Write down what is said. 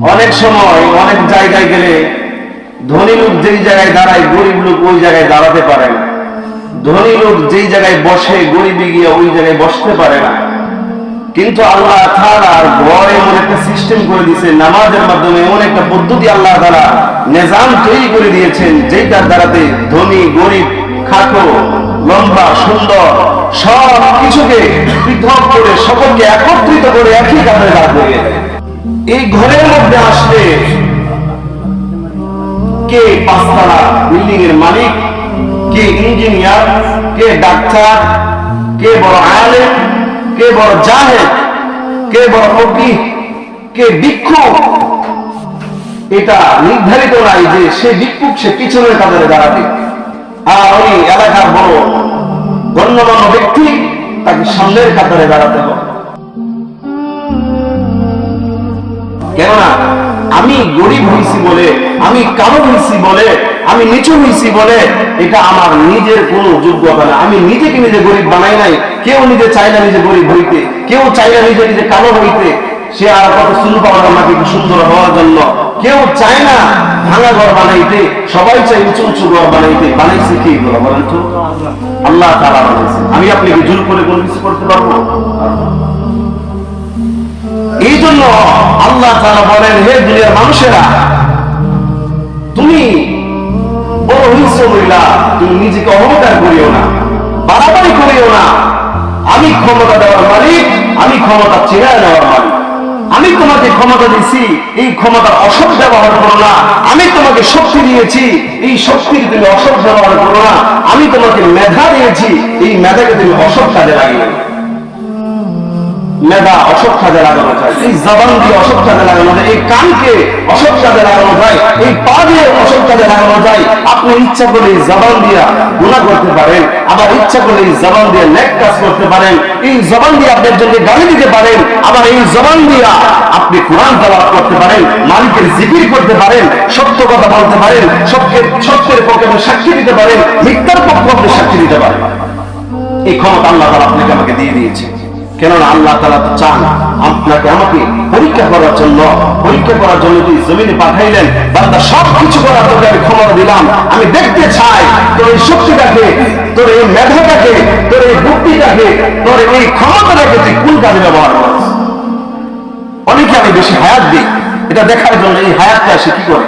অনেক সময় অনেক জায়গায় গেলে ধনী লোক যেই জায়গায় দাঁড়ায় গরিব লোক ওই জায়গায় দাঁড়াতে পারে না। ধনী লোক যেই জায়গায় বসে গরিবী গিয়ে ওই জায়গায় বসতে পারে না। কিন্তু আল্লাহ তাআলার ঘর এমন একটা সিস্টেম করে দিয়েছে, নামাজের মাধ্যমে এমন একটা পদ্ধতি আল্লাহ তাআলা নিজাম তৈরি করে দিয়েছেন, যেটার দ্বারাতে ধনী গরিব খাটো লম্বা সুন্দর সব কিছুকে পৃথক করে সকলকে একত্রিত করে একই কাতারে দাঁড় করিয়ে দেয়। এই ঘরের মধ্যে আসলে কে পাঁচতলা বিল্ডিং এর মালিক, কে ইঞ্জিনিয়ার, কে ডাক্তার, কে বড় আলেম, কে বড় জাহেদ, কে বড় ফকিহ, কে ভিক্ষুক, এটা নির্ধারিত নাই যে সে ভিক্ষুক সে পিছনের কাতারে দাঁড়াবে, আর ওই এলাকার বড় গণ্যমান্য ব্যক্তি তাকে সামনের কাতারে দাঁড়াতে হবে। কেননা আমি গরিব হয়েছি বলে, আমি কালো হয়েছি বলে, আমি নিচু হয়েছি বলে এটা আমার নিজের কোনো যোগ্যতা না। আমি নিজেকে নিজে গরিব বানাই নাই। কেউ নিজে চায় না নিজে গরিব হইতে, কেউ চায় না নিজে নিজে কালো হইতে, সে আর কত চুল পাওয়ার আমাকে একটু সুন্দর হওয়ার জন্য। কেউ চায় না ভাঙা ঘর বানাইতে, সবাই চাই উঁচু উঁচু ঘর বানাইতে। বানাইছে কি ঘর বলেন তো? আল্লাহ তাআলা বানাইছে। আমি আপনাকে জোর করে কোনো কিছু করতে পারবো? এই জন্য আল্লাহ তাআলা বলেন, হে দুনিয়ার মানুষেরা, তুমি বড় হইছ বইলা তুমি নিজেকে অহংকার করিও না, বাড়াবাড়ি করিও না। আমি ক্ষমতা দেওয়ার মালিক, আমি ক্ষমতা ছিনিয়ে নেওয়ার মালিক। আমি তোমাকে ক্ষমতা দিয়েছি, এই ক্ষমতার অসৎ ব্যবহার করো না। আমি তোমাকে শক্তি দিয়েছি, এই শক্তির তুমি অসৎ ব্যবহার করো না। আমি তোমাকে মেধা দিয়েছি, এই মেধাকে তুমি অসৎ কাজে লাগিও না। মেধা অসৎ কাজে লাগানো যায়, এই জবান দিয়ে অসৎ কাজে লাগানো যায়, এই কানকে অসৎ কাজে লাগানো যায়, এই পা দিয়ে অসৎ কাজে লাগানো যায়। আপনি ইচ্ছা করলে এই জবান দিয়ে গুনাহ করতে পারেন, আবার ইচ্ছা করলে এই জবান দিয়ে নেক কাজ করতে পারেন। এই জবান দিয়ে আপনি একজনকে গালি দিতে পারেন, আবার এই জবান দিয়ে আপনি কোরআন তেলাওয়াত করতে পারেন, মালিকের জিকির করতে পারেন, সত্য কথা বলতে পারেন, সত্যের পক্ষে সাক্ষী দিতে পারেন, মিথ্যার পক্ষে আপনি সাক্ষী দিতে পারেন। এই ক্ষমতা আল্লাহ তাআলা আপনাকে আমাকে দিয়ে দিয়েছে। কেননা আল্লাহ তাআলা চান আপনাকে আমাকে পরীক্ষা করার জন্য তুই জমিনে পাঠাইলেন। বান্দা সব কিছু করার তোকে আমি ক্ষমতা দিলাম, আমি দেখতে চাই তোর এই শক্তিটাকে, তোর এই মেধাটাকে, তোর এই বুদ্ধিটাকে, তোর এই ক্ষমতাটাকে তুই কোন কাজে ব্যবহার করিস। অনেকে আমি বেশি হায়াত দিই, এটা দেখার জন্য এই হায়াতটা সে কি করে